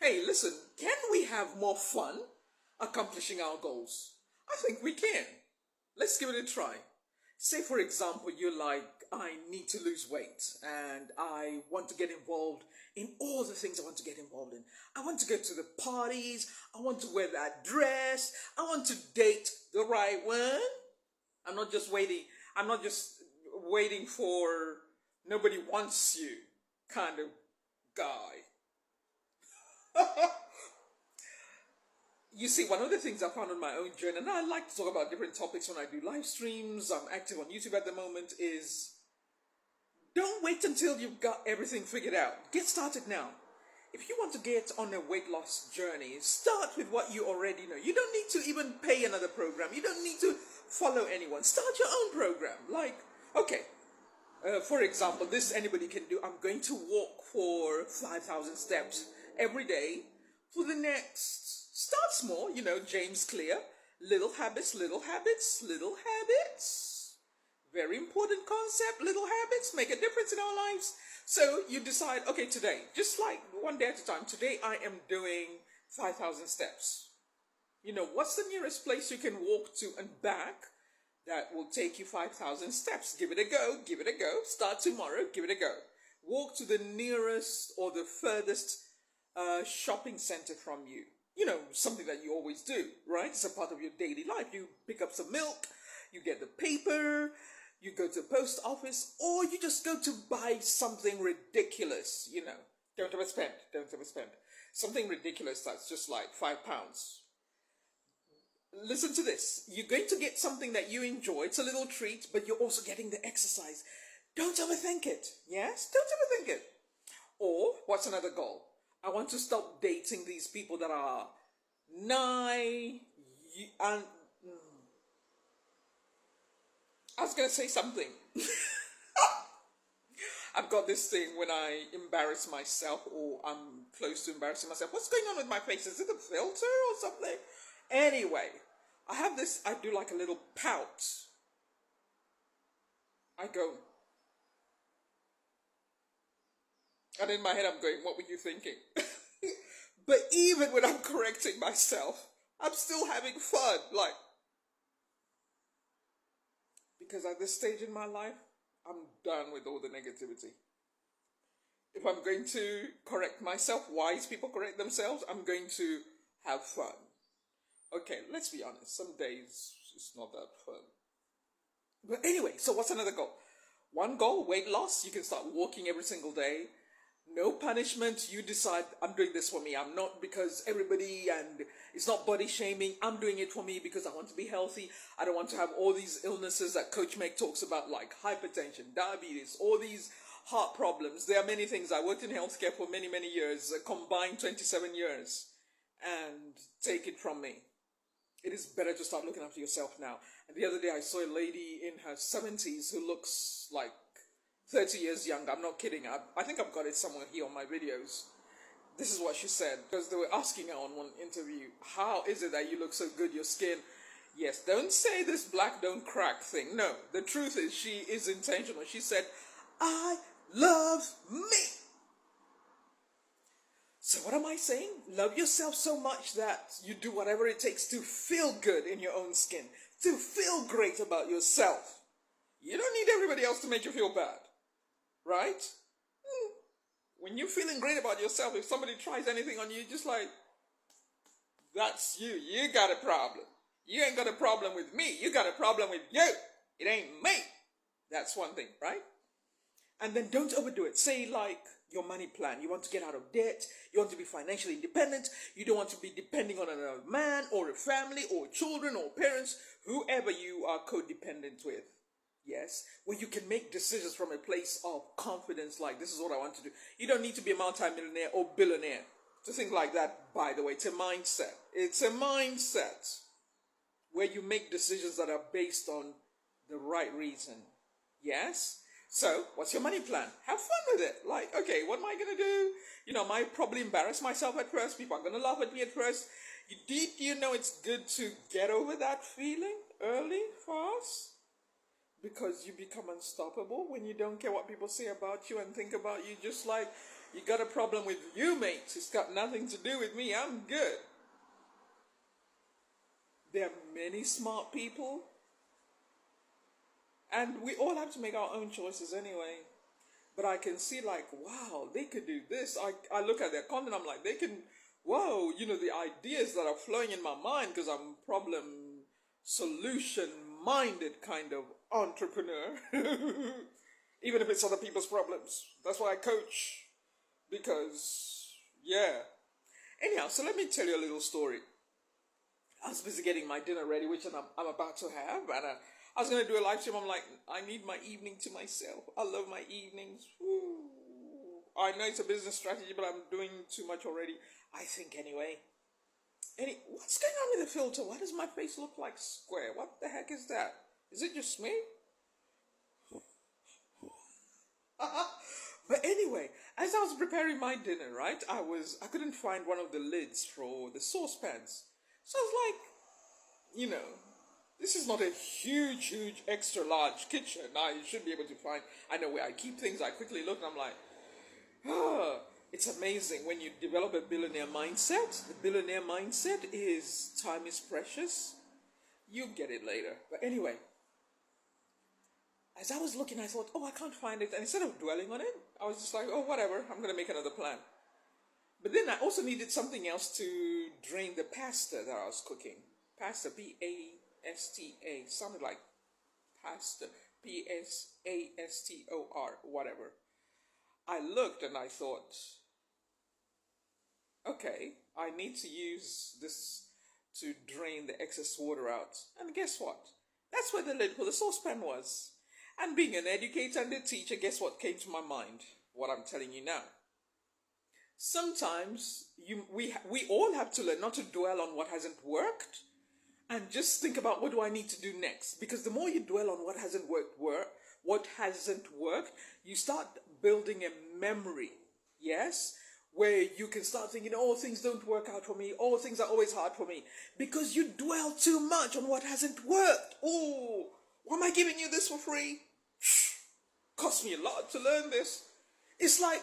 Hey, listen, can we have more fun accomplishing our goals? I think we can. Let's give it a try. Say, for example, you're like, I need to lose weight and I want to get involved in all the things I want to get involved in. I want to go to the parties. I want to wear that dress. I want to date the right one. I'm not just waiting. I'm not just waiting for nobody wants you kind of guy. You see, one of the things I found on my own journey, and I like to talk about different topics when I do live streams, I'm active on YouTube at the moment, is don't wait until you've got everything figured out. Get started now. If you want to get on a weight loss journey, start with what you already know. You don't need to even pay another program. You don't need to follow anyone. Start your own program. Like, okay, for example, this anybody can do. I'm going to walk for 5,000 steps every day for the next, start small, James Clear, little habits, little habits, little habits. Very important concept, little habits make a difference in our lives. So you decide, okay, today, just like one day at a time, today I am doing 5,000 steps. What's the nearest place you can walk to and back that will take you 5,000 steps? Give it a go, give it a go. Start tomorrow, give it a go. Walk to the nearest or the furthest shopping center from you. Something that you always do, right? It's a part of your daily life. You pick up some milk, you get the paper, you go to the post office, or you just go to buy something ridiculous, Don't overspend, don't overspend. Something ridiculous that's just like £5. Listen to this. You're going to get something that you enjoy. It's a little treat, but you're also getting the exercise. Don't overthink it. Yes? Don't overthink it. Or, what's another goal? I want to stop dating these people that are and I was going to say something. I've got this thing when I embarrass myself or I'm close to embarrassing myself. What's going on with my face? Is it a filter or something? Anyway, I do like a little pout. I go, and in my head I'm going, what were you thinking? But even when I'm correcting myself, I'm still having fun. Because at this stage in my life, I'm done with all the negativity. If I'm going to correct myself, wise people correct themselves, I'm going to have fun. Okay, let's be honest. Some days it's not that fun. But anyway, so what's another goal? One goal, weight loss. You can start walking every single day. No punishment. You decide, I'm doing this for me. I'm not because everybody, and it's not body shaming. I'm doing it for me because I want to be healthy. I don't want to have all these illnesses that Coach Meg talks about, like hypertension, diabetes, all these heart problems. There are many things. I worked in healthcare for many, many years, combined 27 years. And take it from me, it is better to start looking after yourself now. And the other day I saw a lady in her 70s who looks like 30 years young. I'm not kidding. I think I've got it somewhere here on my videos. This is what she said, because they were asking her on one interview, how is it that you look so good, your skin? Yes, don't say this black don't crack thing. No, the truth is she is intentional. She said, I love me. So what am I saying? Love yourself so much that you do whatever it takes to feel good in your own skin, to feel great about yourself. You don't need everybody else to make you feel bad. Right? When you're feeling great about yourself, if somebody tries anything on you, just like, that's you. You got a problem. You ain't got a problem with me. You got a problem with you. It ain't me. That's one thing, right? And then don't overdo it. Say like your money plan. You want to get out of debt. You want to be financially independent. You don't want to be depending on another man or a family or children or parents, whoever you are codependent with. Yes, where you can make decisions from a place of confidence, like this is what I want to do. You don't need to be a multi-millionaire or billionaire to think like that, by the way. It's a mindset. It's a mindset where you make decisions that are based on the right reason. Yes? So, what's your money plan? Have fun with it. Like, okay, what am I going to do? I might probably embarrass myself at first. People are going to laugh at me at first. Did you know it's good to get over that feeling early, fast? Because you become unstoppable when you don't care what people say about you and think about you. Just like You got a problem with you, mate. It's got nothing to do with me. I'm good. There are many smart people, and we all have to make our own choices anyway. But I can see, like, wow, they could do this. I look at their content, I'm like, they can, whoa, the ideas that are flowing in my mind because I'm problem solution minded kind of entrepreneur. Even if it's other people's problems. That's why I coach. Because, yeah. Anyhow, so let me tell you a little story. I was busy getting my dinner ready, which I'm about to have, and I was going to do a live stream. I'm like, I need my evening to myself. I love my evenings. Woo. I know it's a business strategy, but I'm doing too much already. I think anyway. What's going on with the filter? Why does my face look like square? What the heck is that? Is it just me? But anyway, as I was preparing my dinner, right, I couldn't find one of the lids for the saucepans. So I was like, this is not a huge extra large kitchen. I should be able to find, I know where I keep things. I quickly look and I'm like, it's amazing when you develop a billionaire mindset. The billionaire mindset is time is precious. You get it later. But anyway, as I was looking, I thought, I can't find it. And instead of dwelling on it, I was just like, whatever, I'm going to make another plan. But then I also needed something else to drain the pasta that I was cooking. Pasta, P-A-S-T-A, sounded like pasta, P-S-A-S-T-O-R, whatever. I looked and I thought, okay, I need to use this to drain the excess water out. And guess what? That's where the lid for the saucepan was. And being an educator and a teacher, guess what came to my mind? What I'm telling you now. Sometimes we all have to learn not to dwell on what hasn't worked and just think about what do I need to do next. Because the more you dwell on what hasn't worked, you start building a memory, yes? Where you can start thinking, things don't work out for me. Things are always hard for me. Because you dwell too much on what hasn't worked. Why am I giving you this for free? Cost me a lot to learn this. It's like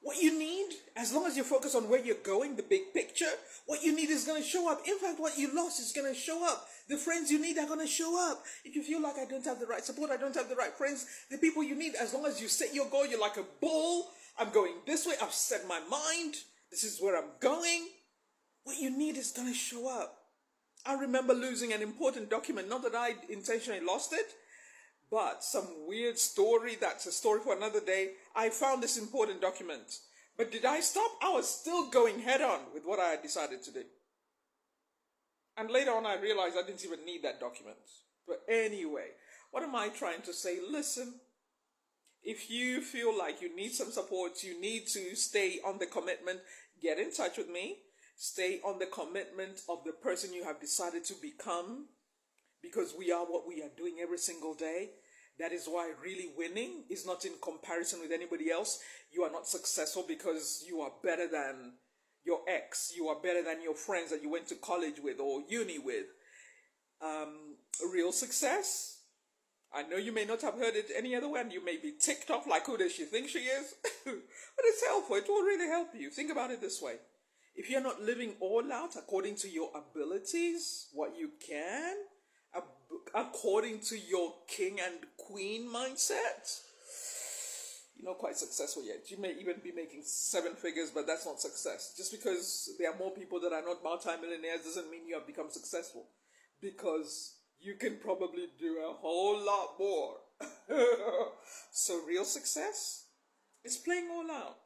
what you need, as long as you focus on where you're going, the big picture, what you need is going to show up. In fact, what you lost is going to show up. The friends you need are going to show up. If you feel like I don't have the right support, I don't have the right friends, the people you need, as long as you set your goal, you're like a bull. I'm going this way. I've set my mind. This is where I'm going. What you need is going to show up. I remember losing an important document. Not that I intentionally lost it, but some weird story. That's a story for another day. I found this important document. But did I stop? I was still going head on with what I had decided to do. And later on I realized I didn't even need that document. But anyway, what am I trying to say? Listen, if you feel like you need some support, you need to stay on the commitment, get in touch with me. Stay on the commitment of the person you have decided to become, because we are what we are doing every single day. That is why really winning is not in comparison with anybody else. You are not successful because you are better than your ex. You are better than your friends that you went to college with or uni with. Real success, I know you may not have heard it any other way, and you may be ticked off like, who does she think she is? But it's helpful. It will really help you. Think about it this way. If you're not living all out according to your abilities, what you can, according to your king and queen mindset, you're not quite successful yet. You may even be making 7 figures, but that's not success. Just because there are more people that are not multimillionaires doesn't mean you have become successful. Because you can probably do a whole lot more. So real success is playing all out.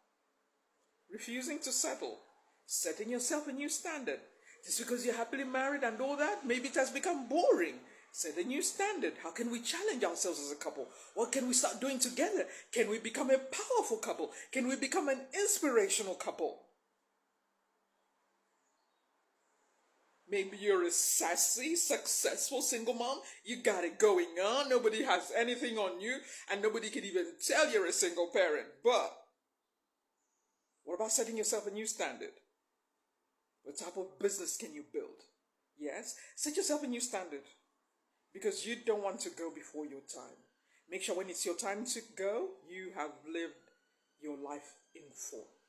Refusing to settle. Setting yourself a new standard. Just because you're happily married and all that, maybe it has become boring. Set a new standard. How can we challenge ourselves as a couple? What can we start doing together? Can we become a powerful couple? Can we become an inspirational couple? Maybe you're a sassy, successful single mom. You got it going on. Nobody has anything on you. And nobody can even tell you're a single parent. But what about setting yourself a new standard? What type of business can you build? Yes? Set yourself a new standard. Because you don't want to go before your time. Make sure when it's your time to go, you have lived your life in full.